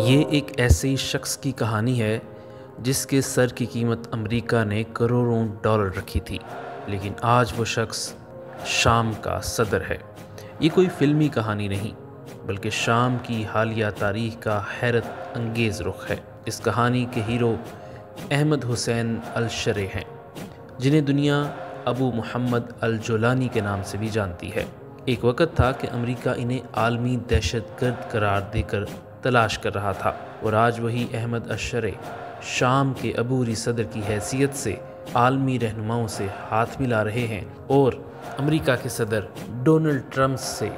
یہ ایک ایسے شخص کی کہانی ہے جس کے سر کی قیمت امریکہ نے کروڑوں ڈالر رکھی تھی، لیکن آج وہ شخص شام کا صدر ہے۔ یہ کوئی فلمی کہانی نہیں، بلکہ شام کی حالیہ تاریخ کا حیرت انگیز رخ ہے۔ اس کہانی کے ہیرو احمد حسین الشرے ہیں، جنہیں دنیا ابو محمد الجولانی کے نام سے بھی جانتی ہے۔ ایک وقت تھا کہ امریکہ انہیں عالمی دہشت گرد قرار دے کر تلاش کر رہا تھا، اور آج وہی احمد الشرے شام کے عبوری صدر کی حیثیت سے عالمی رہنماؤں سے ہاتھ ملا رہے ہیں، اور امریکہ کے صدر ڈونلڈ ٹرمپ سے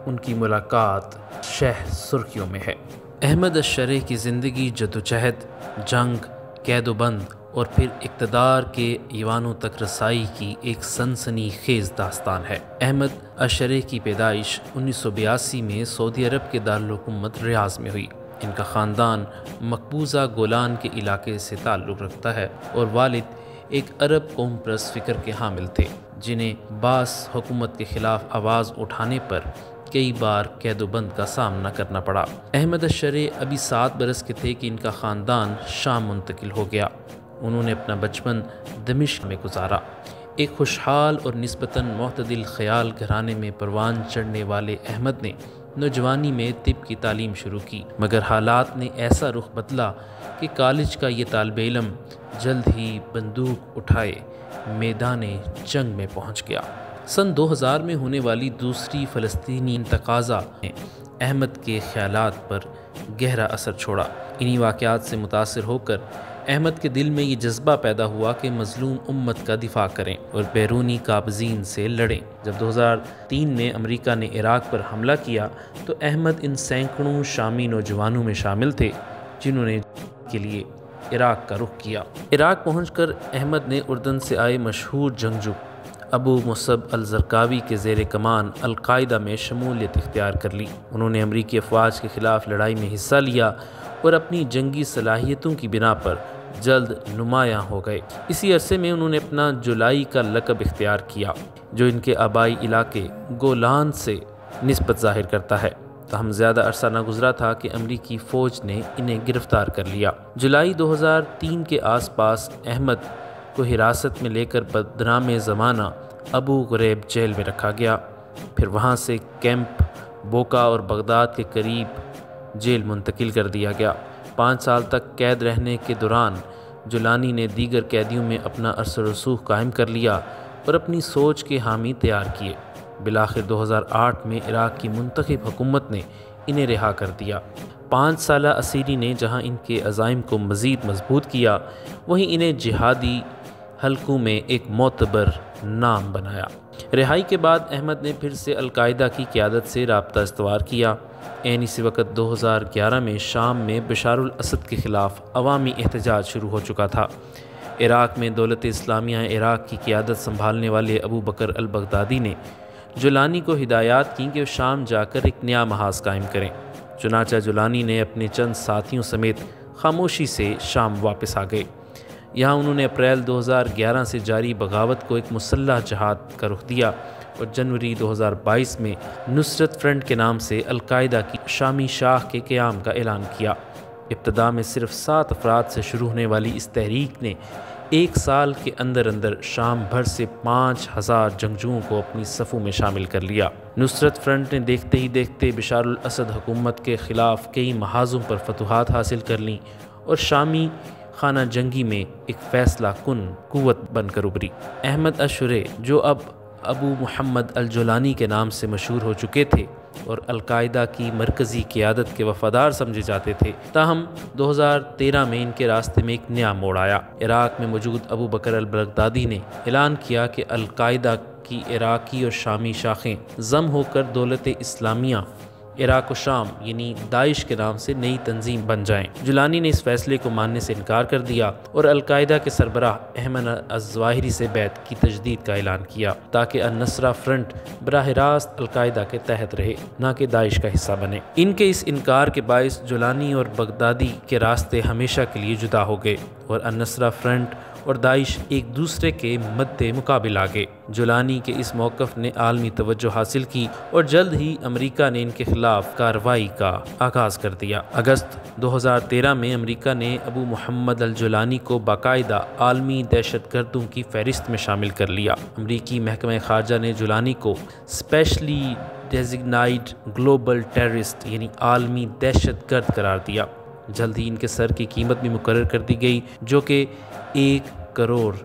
ان کی ملاقات شہ سرخیوں میں ہے۔ احمد الشرے کی زندگی جدوجہد، جنگ، قید و بند اور پھر اقتدار کے ایوانوں تک رسائی کی ایک سنسنی خیز داستان ہے۔ احمد الشرے کی پیدائش 1982 میں سعودی عرب کے دارالحکومت ریاض میں ہوئی۔ ان کا خاندان مقبوضہ گولان کے علاقے سے تعلق رکھتا ہے، اور والد ایک عرب قوم پرست فکر کے حامل تھے، جنہیں باس حکومت کے خلاف آواز اٹھانے پر کئی بار قید و بند کا سامنا کرنا پڑا۔ احمد الشرے ابھی 7 برس کے تھے کہ ان کا خاندان شام منتقل ہو گیا۔ انہوں نے اپنا بچپن دمشق میں گزارا۔ ایک خوشحال اور نسبتاً معتدل خیال گھرانے میں پروان چڑھنے والے احمد نے نوجوانی میں طب کی تعلیم شروع کی، مگر حالات نے ایسا رخ بدلا کہ کالج کا یہ طالب علم جلد ہی بندوق اٹھائے میدان جنگ میں پہنچ گیا۔ سن 2000 میں ہونے والی دوسری فلسطینی انتفاضہ نے احمد کے خیالات پر گہرا اثر چھوڑا۔ انہی واقعات سے متاثر ہو کر احمد کے دل میں یہ جذبہ پیدا ہوا کہ مظلوم امت کا دفاع کریں اور بیرونی قابضین سے لڑیں۔ جب 2003 میں امریکہ نے عراق پر حملہ کیا تو احمد ان سینکڑوں شامی نوجوانوں میں شامل تھے جنہوں نے کے لیے عراق کا رخ کیا۔ عراق پہنچ کر احمد نے اردن سے آئے مشہور جنگجو ابو مصعب الزرقاوی کے زیر کمان القاعدہ میں شمولیت اختیار کر لی۔ انہوں نے امریکی افواج کے خلاف لڑائی میں حصہ لیا اور اپنی جنگی صلاحیتوں کی بنا پر جلد نمایاں ہو گئے۔ اسی عرصے میں انہوں نے اپنا جولائی کا لقب اختیار کیا، جو ان کے آبائی علاقے گولان سے نسبت ظاہر کرتا ہے۔ تاہم زیادہ عرصہ نہ گزرا تھا کہ امریکی فوج نے انہیں گرفتار کر لیا۔ جولائی 2003 کے آس پاس احمد کو حراست میں لے کر بدنام زمانہ ابو غریب جیل میں رکھا گیا، پھر وہاں سے کیمپ بوکا اور بغداد کے قریب جیل منتقل کر دیا گیا۔ 5 سال تک قید رہنے کے دوران جولانی نے دیگر قیدیوں میں اپنا اثر و رسوخ قائم کر لیا اور اپنی سوچ کے حامی تیار کیے۔ بالآخر 2008 میں عراق کی منتخب حکومت نے انہیں رہا کر دیا۔ 5 سالہ اسیری نے جہاں ان کے عزائم کو مزید مضبوط کیا، وہیں انہیں جہادی حلقوں میں ایک معتبر نام بنایا۔ رہائی کے بعد احمد نے پھر سے القاعدہ کی قیادت سے رابطہ استوار کیا۔ عین اسی وقت 2011 میں شام میں بشار الاسد کے خلاف عوامی احتجاج شروع ہو چکا تھا۔ عراق میں دولت اسلامیہ عراق کی قیادت سنبھالنے والے ابو بکر البغدادی نے جولانی کو ہدایات کی کہ وہ شام جا کر ایک نیا محاذ قائم کریں۔ چنانچہ جولانی نے اپنے چند ساتھیوں سمیت خاموشی سے شام واپس آ گئے۔ یہاں انہوں نے اپریل 2011 سے جاری بغاوت کو ایک مسلح جہاد کا رخ دیا اور جنوری 2022 میں نصرت فرنٹ کے نام سے القاعدہ کی شامی شاخ کے قیام کا اعلان کیا۔ ابتدا میں صرف 7 افراد سے شروع ہونے والی اس تحریک نے 1 سال کے اندر اندر شام بھر سے 5000 جنگجوؤں کو اپنی صفوں میں شامل کر لیا۔ نصرت فرنٹ نے دیکھتے ہی دیکھتے بشار الاسد حکومت کے خلاف کئی محاذوں پر فتوحات حاصل کر لیں اور شامی خانہ جنگی میں ایک فیصلہ کن قوت بن کر ابھری۔ احمد الشرے، جو اب ابو محمد الجولانی کے نام سے مشہور ہو چکے تھے اور القاعدہ کی مرکزی قیادت کے وفادار سمجھے جاتے تھے، تاہم 2013 میں ان کے راستے میں ایک نیا موڑ آیا۔ عراق میں موجود ابو بکر البغدادی نے اعلان کیا کہ القاعدہ کی عراقی اور شامی شاخیں ضم ہو کر دولت اسلامیہ عراق و شام یعنی داعش کے نام سے نئی تنظیم بن جائیں۔ جولانی نے اس فیصلے کو ماننے سے انکار کر دیا اور القاعدہ کے سربراہ ایمن الظواہری سے بیعت کی تجدید کا اعلان کیا تاکہ النصرہ فرنٹ براہ راست القاعدہ کے تحت رہے، نہ کہ داعش کا حصہ بنے۔ ان کے اس انکار کے باعث جولانی اور بغدادی کے راستے ہمیشہ کے لیے جدا ہو گئے اور النصرہ فرنٹ اور داعش ایک دوسرے کے مد مقابل آ گئے۔ جولانی کے اس موقف نے عالمی توجہ حاصل کی اور جلد ہی امریکہ نے ان کے خلاف کارروائی کا آغاز کر دیا۔ اگست 2013 میں امریکہ نے ابو محمد الجولانی کو باقاعدہ عالمی دہشت گردوں کی فہرست میں شامل کر لیا۔ امریکی محکمہ خارجہ نے جولانی کو اسپیشلی ڈیزگنائڈ گلوبل ٹیررسٹ یعنی عالمی دہشت گرد قرار دیا۔ جلد ہی ان کے سر کی قیمت بھی مقرر کر دی گئی جو کہ $1 کروڑ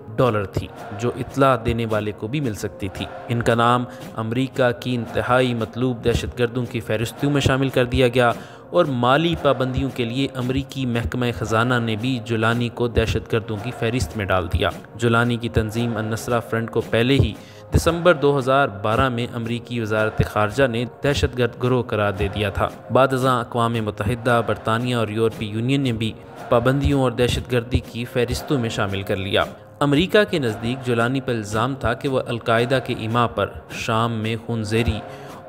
تھی، جو اطلاع دینے والے کو بھی مل سکتی تھی۔ ان کا نام امریکہ کی انتہائی مطلوب دہشت گردوں کی فہرستوں میں شامل کر دیا گیا اور مالی پابندیوں کے لیے امریکی محکمہ خزانہ نے بھی جولانی کو دہشت گردوں کی فہرست میں ڈال دیا۔ جولانی کی تنظیم النصرہ فرنٹ کو پہلے ہی دسمبر 2012 میں امریکی وزارت خارجہ نے دہشت گرد گروہ قرار دے دیا تھا۔ بعد ازاں اقوام متحدہ، برطانیہ اور یورپی یونین نے بھی پابندیوں اور دہشت گردی کی فہرستوں میں شامل کر لیا۔ امریکہ کے نزدیک جولانی پر الزام تھا کہ وہ القاعدہ کے ایما پر شام میں خونزیری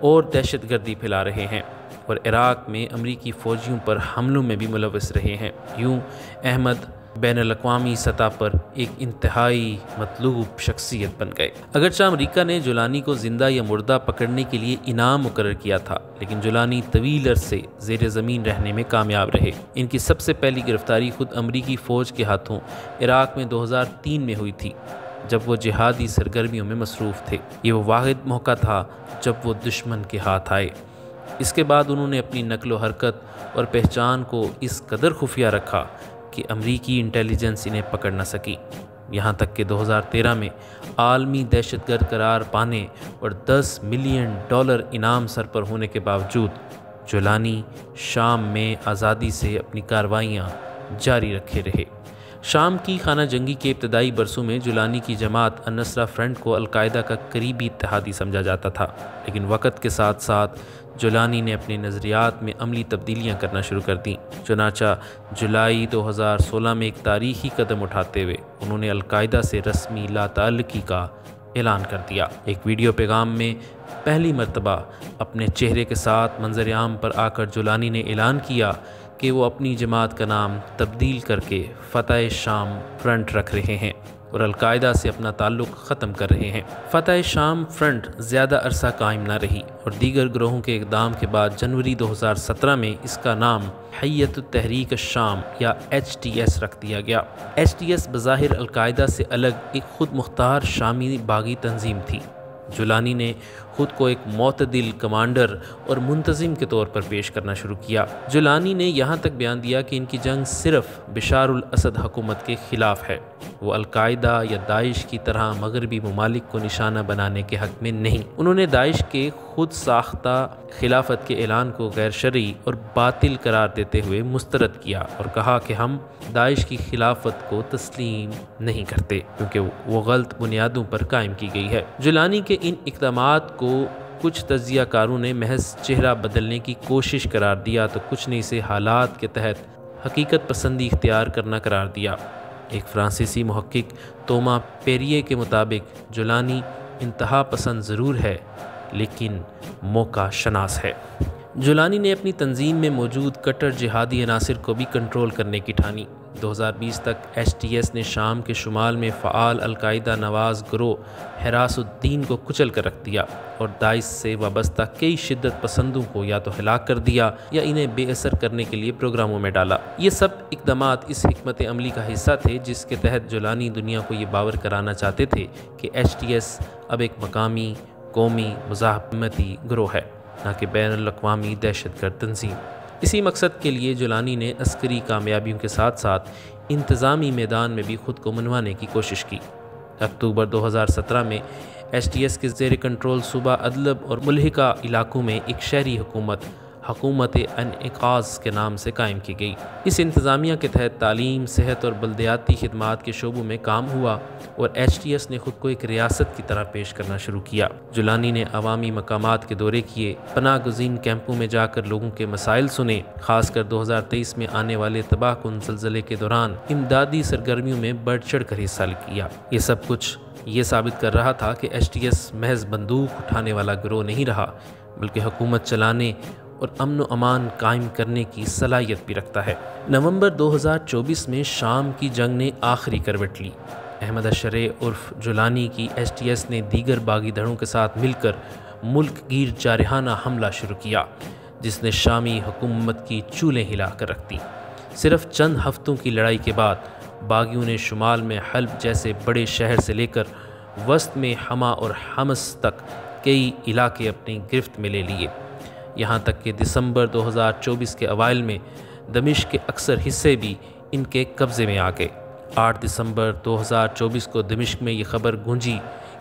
اور دہشت گردی پھیلا رہے ہیں اور عراق میں امریکی فوجیوں پر حملوں میں بھی ملوث رہے ہیں۔ یوں احمد بین الاقوامی سطح پر ایک انتہائی مطلوب شخصیت بن گئے۔ اگرچہ امریکہ نے جولانی کو زندہ یا مردہ پکڑنے کے لیے انعام مقرر کیا تھا، لیکن جولانی طویل عرصے زیر زمین رہنے میں کامیاب رہے۔ ان کی سب سے پہلی گرفتاری خود امریکی فوج کے ہاتھوں عراق میں 2003 میں ہوئی تھی، جب وہ جہادی سرگرمیوں میں مصروف تھے۔ یہ وہ واحد موقع تھا جب وہ دشمن کے ہاتھ آئے۔ اس کے بعد انہوں نے اپنی نقل و حرکت اور پہچان کو اس قدر خفیہ رکھا کہ امریکی انٹیلیجنس انہیں پکڑ نہ سکی، یہاں تک کہ 2013 میں عالمی دہشت گرد قرار پانے اور $10 ملین انعام سر پر ہونے کے باوجود جولانی شام میں آزادی سے اپنی کارروائیاں جاری رکھے رہے۔ شام کی خانہ جنگی کے ابتدائی برسوں میں جولانی کی جماعت النصرہ فرنٹ کو القاعدہ کا قریبی اتحادی سمجھا جاتا تھا، لیکن وقت کے ساتھ ساتھ جولانی نے اپنے نظریات میں عملی تبدیلیاں کرنا شروع کر دیں۔ چنانچہ جولائی 2016 میں ایک تاریخی قدم اٹھاتے ہوئے انہوں نے القاعدہ سے رسمی لا تعلقی کا اعلان کر دیا۔ ایک ویڈیو پیغام میں پہلی مرتبہ اپنے چہرے کے ساتھ منظر عام پر آ کر جولانی نے اعلان کیا کہ وہ اپنی جماعت کا نام تبدیل کر کے فتح شام فرنٹ رکھ رہے ہیں اور القاعدہ سے اپنا تعلق ختم کر رہے ہیں۔ فتح شام فرنٹ زیادہ عرصہ قائم نہ رہی اور دیگر گروہوں کے اقدام کے بعد جنوری 2017 میں اس کا نام حیۃ التحریک الشام یا HTS رکھ دیا گیا۔ HTS بظاہر القاعدہ سے الگ ایک خود مختار شامی باغی تنظیم تھی۔ جولانی نے خود کو ایک معتدل کمانڈر اور منتظم کے طور پر پیش کرنا شروع کیا۔ جولانی نے یہاں تک بیان دیا کہ ان کی جنگ صرف بشار الاسد حکومت کے خلاف ہے، وہ القاعدہ یا داعش کی طرح مغربی ممالک کو نشانہ بنانے کے حق میں نہیں۔ انہوں نے داعش کے خود ساختہ خلافت کے اعلان کو غیر شرعی اور باطل قرار دیتے ہوئے مسترد کیا اور کہا کہ ہم داعش کی خلافت کو تسلیم نہیں کرتے کیونکہ وہ غلط بنیادوں پر قائم کی گئی ہے۔ جولانی کے ان اقدامات کو کچھ تجزیہ کاروں نے محض چہرہ بدلنے کی کوشش قرار دیا تو کچھ نے اسے حالات کے تحت حقیقت پسندی اختیار کرنا قرار دیا۔ ایک فرانسیسی محقق توما پیریے کے مطابق جولانی انتہا پسند ضرور ہے لیکن موقع شناس ہے۔ جولانی نے اپنی تنظیم میں موجود کٹر جہادی عناصر کو بھی کنٹرول کرنے کی ٹھانی۔ 2020 تک HTS نے شام کے شمال میں فعال القاعدہ نواز گروہ حراس الدین کو کچل کر رکھ دیا اور داعش سے وابستہ کئی شدت پسندوں کو یا تو ہلاک کر دیا یا انہیں بے اثر کرنے کے لیے پروگراموں میں ڈالا۔ یہ سب اقدامات اس حکمت عملی کا حصہ تھے جس کے تحت جولانی دنیا کو یہ باور کرانا چاہتے تھے کہ HTS اب ایک مقامی، قومی مزاحمتی گروہ ہے، نہ کہ بین الاقوامی دہشت گرد تنظیم۔ اسی مقصد کے لیے جولانی نے عسکری کامیابیوں کے ساتھ ساتھ انتظامی میدان میں بھی خود کو منوانے کی کوشش کی۔ اکتوبر 2017 میں HTS کے زیر کنٹرول صوبہ ادلب اور ملحقہ علاقوں میں ایک شہری حکومت انعقاض کے نام سے قائم کی گئی۔ اس انتظامیہ کے تحت تعلیم، صحت اور بلدیاتی خدمات کے شعبوں میں کام ہوا اور HTS نے خود کو ایک ریاست کی طرح پیش کرنا شروع کیا۔ جولانی نے عوامی مقامات کے دورے کیے، پناہ گزین کیمپوں میں جا کر لوگوں کے مسائل سنے، خاص کر 2023 میں آنے والے تباہ کن زلزلے کے دوران امدادی سرگرمیوں میں بڑھ چڑھ کر حصہ کیا۔ یہ سب کچھ یہ ثابت کر رہا تھا کہ HTS محض بندوق اٹھانے والا گروہ نہیں رہا بلکہ حکومت چلانے اور امن و امان قائم کرنے کی صلاحیت بھی رکھتا ہے۔ نومبر 2024 میں شام کی جنگ نے آخری کروٹ لی۔ احمد اشرے عرف جولانی کی STS نے دیگر باغی دھڑوں کے ساتھ مل کر ملک گیر جارحانہ حملہ شروع کیا، جس نے شامی حکومت کی چولیں ہلا کر رکھ دیں۔ صرف چند ہفتوں کی لڑائی کے بعد باغیوں نے شمال میں حلب جیسے بڑے شہر سے لے کر وسط میں حما اور حمص تک کئی علاقے اپنی گرفت میں لے لیے، یہاں تک کہ دسمبر 2024 کے اوائل میں دمشق کے اکثر حصے بھی ان کے قبضے میں آ گئے۔ 8 دسمبر 2024 کو دمشق میں یہ خبر گونجی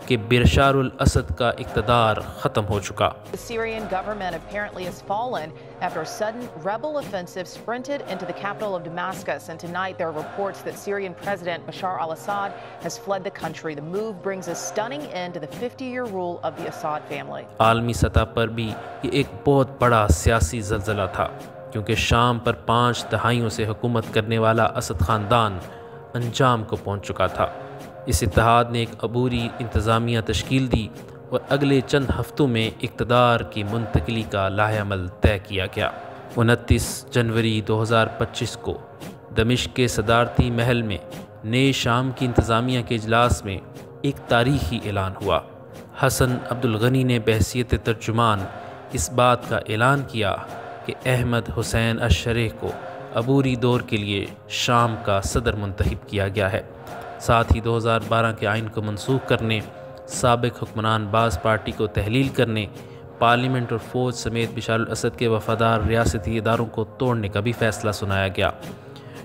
کہ بشار الاسد کا اقتدار ختم ہو چکا۔ The Syrian government apparently has fallen after a sudden rebel offensive sprinted into the capital of Damascus, and tonight there are reports that Syrian President Bashar al-Assad has fled the country. The move brings a stunning end to the 50-year rule of the Assad family. عالمی سطح پر بھی یہ ایک بہت بڑا سیاسی زلزلہ تھا، کیونکہ شام پر 5 دہائیوں سے حکومت کرنے والا اسد خاندان انجام کو پہنچ چکا تھا۔ اس اتحاد نے ایک عبوری انتظامیہ تشکیل دی اور اگلے چند ہفتوں میں اقتدار کی منتقلی کا لاہ عمل طے کیا گیا۔ 29 جنوری 2025 کو دمشق کے صدارتی محل میں نئے شام کی انتظامیہ کے اجلاس میں ایک تاریخی اعلان ہوا۔ حسن عبدالغنی نے بحیثیت ترجمان اس بات کا اعلان کیا کہ احمد حسین الشریح کو عبوری دور کے لیے شام کا صدر منتخب کیا گیا ہے۔ ساتھ ہی 2012 کے آئین کو منسوخ کرنے، سابق حکمران باز پارٹی کو تحلیل کرنے، پارلیمنٹ اور فوج سمیت بشار الاسد کے وفادار ریاستی اداروں کو توڑنے کا بھی فیصلہ سنایا گیا۔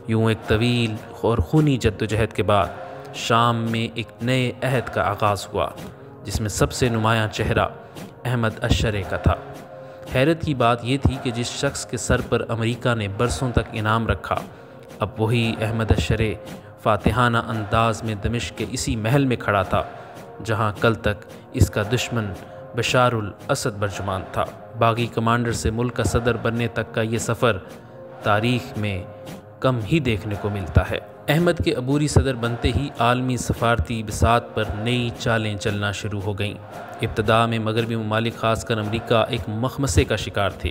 یوں ایک طویل اور خونی جدوجہد کے بعد شام میں ایک نئے عہد کا آغاز ہوا، جس میں سب سے نمایاں چہرہ احمد الشریح کا تھا۔ حیرت کی بات یہ تھی کہ جس شخص کے سر پر امریکہ نے برسوں تک انعام رکھا، اب وہی احمد الشریح فاتحانہ انداز میں دمشق کے اسی محل میں کھڑا تھا جہاں کل تک اس کا دشمن بشار الاسد برجمان تھا۔ باغی کمانڈر سے ملک کا صدر بننے تک کا یہ سفر تاریخ میں کم ہی دیکھنے کو ملتا ہے۔ احمد کے عبوری صدر بنتے ہی عالمی سفارتی بساط پر نئی چالیں چلنا شروع ہو گئیں۔ ابتدا میں مغربی ممالک خاص کر امریکہ ایک مخمصے کا شکار تھے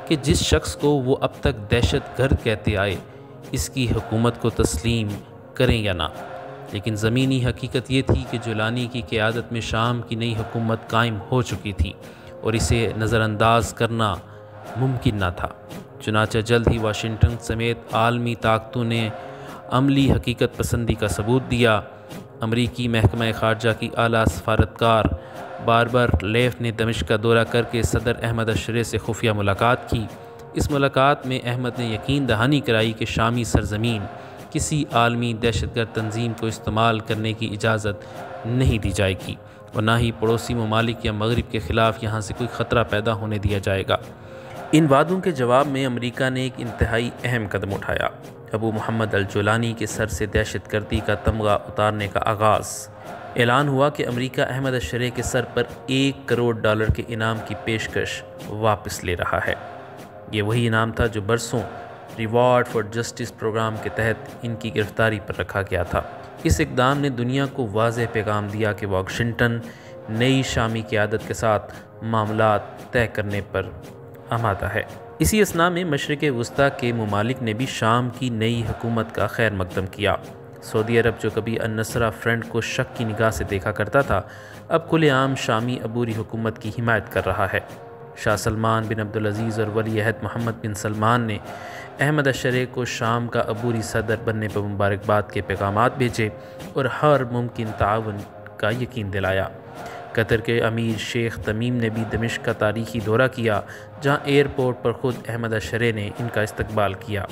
کہ جس شخص کو وہ اب تک دہشت گرد کہتے آئے اس کی حکومت کو تسلیم کریں یا نہ، لیکن زمینی حقیقت یہ تھی کہ جولانی کی قیادت میں شام کی نئی حکومت قائم ہو چکی تھی اور اسے نظر انداز کرنا ممکن نہ تھا۔ چنانچہ جلد ہی واشنگٹن سمیت عالمی طاقتوں نے عملی حقیقت پسندی کا ثبوت دیا۔ امریکی محکمہ خارجہ کی اعلیٰ سفارتکار باربر لیف نے دمشق کا دورہ کر کے صدر احمد الشریح سے خفیہ ملاقات کی۔ اس ملاقات میں احمد نے یقین دہانی کرائی کہ شامی سرزمین کسی عالمی دہشت گرد تنظیم کو استعمال کرنے کی اجازت نہیں دی جائے گی اور نہ ہی پڑوسی ممالک یا مغرب کے خلاف یہاں سے کوئی خطرہ پیدا ہونے دیا جائے گا۔ ان وعدوں کے جواب میں امریکہ نے ایک انتہائی اہم قدم اٹھایا۔ ابو محمد الجولانی کے سر سے دہشت گردی کا تمغہ اتارنے کا آغاز۔ اعلان ہوا کہ امریکہ احمد الشریح کے سر پر $1 کروڑ کے انعام کی پیشکش واپس لے رہا ہے۔ یہ وہی انعام تھا جو برسوں ریوارڈ فار جسٹس پروگرام کے تحت ان کی گرفتاری پر رکھا گیا تھا۔ اس اقدام نے دنیا کو واضح پیغام دیا کہ واشنگٹن نئی شامی قیادت کے ساتھ معاملات طے کرنے پر آمادہ ہے۔ اسی اثناء میں مشرق وسطیٰ کے ممالک نے بھی شام کی نئی حکومت کا خیر مقدم کیا۔ سعودی عرب جو کبھی النصرہ فرنٹ کو شک کی نگاہ سے دیکھا کرتا تھا، اب کھلے عام شامی عبوری حکومت کی حمایت کر رہا ہے۔ شاہ سلمان بن عبدالعزیز اور ولی عہد محمد بن سلمان نے احمد الشریح کو شام کا عبوری صدر بننے پر مبارکباد کے پیغامات بھیجے اور ہر ممکن تعاون کا یقین دلایا۔ قطر کے امیر شیخ تمیم نے بھی دمشق کا تاریخی دورہ کیا، جہاں ایئرپورٹ پر خود احمد الشریح نے ان کا استقبال کیا۔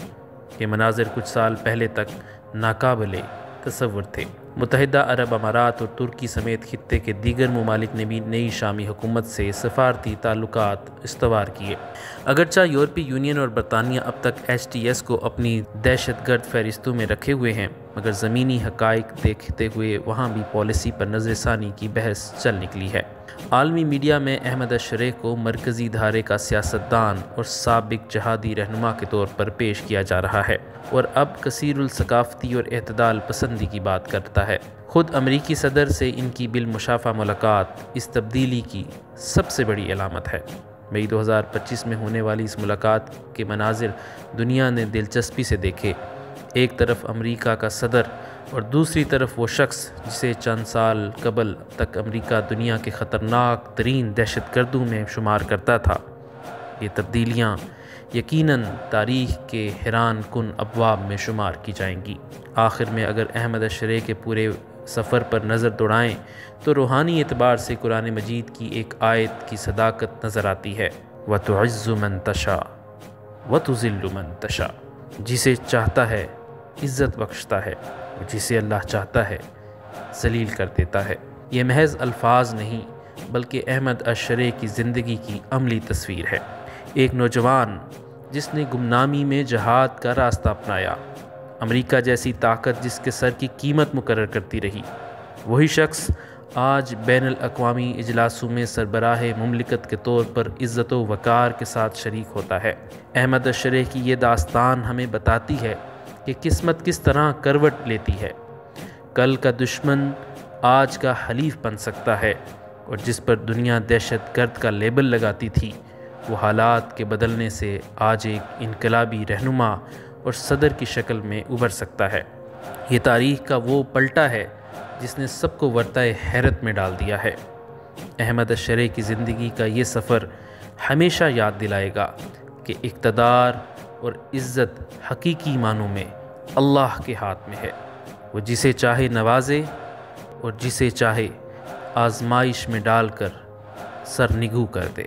یہ مناظر کچھ سال پہلے تک ناقابل تصور تھے۔ متحدہ عرب امارات اور ترکی سمیت خطے کے دیگر ممالک نے بھی نئی شامی حکومت سے سفارتی تعلقات استوار کیے۔ اگرچہ یورپی یونین اور برطانیہ اب تک STS کو اپنی دہشت گرد فہرستوں میں رکھے ہوئے ہیں، مگر زمینی حقائق دیکھتے ہوئے وہاں بھی پالیسی پر نظر ثانی کی بحث چل نکلی ہے۔ عالمی میڈیا میں احمد الشریح کو مرکزی دھارے کا سیاستدان اور سابق جہادی رہنما کے طور پر پیش کیا جا رہا ہے اور اب کثیر الثقافتی اور اعتدال پسندی کی بات کرتا ہے۔ خود امریکی صدر سے ان کی بالمشافہ ملاقات اس تبدیلی کی سب سے بڑی علامت ہے۔ مئی 2025 میں ہونے والی اس ملاقات کے مناظر دنیا نے دلچسپی سے دیکھے۔ ایک طرف امریکہ کا صدر اور دوسری طرف وہ شخص جسے چند سال قبل تک امریکہ دنیا کے خطرناک ترین دہشت گردوں میں شمار کرتا تھا۔ یہ تبدیلیاں یقیناً تاریخ کے حیران کن ابواب میں شمار کی جائیں گی۔ آخر میں اگر احمد الشرح کے پورے سفر پر نظر دوڑائیں تو روحانی اعتبار سے قرآن مجید کی ایک آیت کی صداقت نظر آتی ہے، وَتُعِزُّ مَن تَشَاءُ وَتُذِلُّ مَن تَشَاءُ۔ جسے چاہتا ہے عزت بخشتا ہے اور جسے اللہ چاہتا ہے ذلیل کر دیتا ہے۔ یہ محض الفاظ نہیں بلکہ احمد الشرح کی زندگی کی عملی تصویر ہے۔ ایک نوجوان جس نے گمنامی میں جہاد کا راستہ اپنایا، امریکہ جیسی طاقت جس کے سر کی قیمت مقرر کرتی رہی، وہی شخص آج بین الاقوامی اجلاسوں میں سربراہ مملکت کے طور پر عزت و وقار کے ساتھ شریک ہوتا ہے۔ احمد الشرح کی یہ داستان ہمیں بتاتی ہے کہ قسمت کس طرح کروٹ لیتی ہے۔ کل کا دشمن آج کا حلیف بن سکتا ہے، اور جس پر دنیا دہشت گرد کا لیبل لگاتی تھی، وہ حالات کے بدلنے سے آج ایک انقلابی رہنما اور صدر کی شکل میں ابھر سکتا ہے۔ یہ تاریخ کا وہ پلٹا ہے جس نے سب کو ورطۂ حیرت میں ڈال دیا ہے۔ احمد الشرح کی زندگی کا یہ سفر ہمیشہ یاد دلائے گا کہ اقتدار اور عزت حقیقی معنوں میں اللہ کے ہاتھ میں ہے۔ وہ جسے چاہے نوازے اور جسے چاہے آزمائش میں ڈال کر سرنگو کر دے۔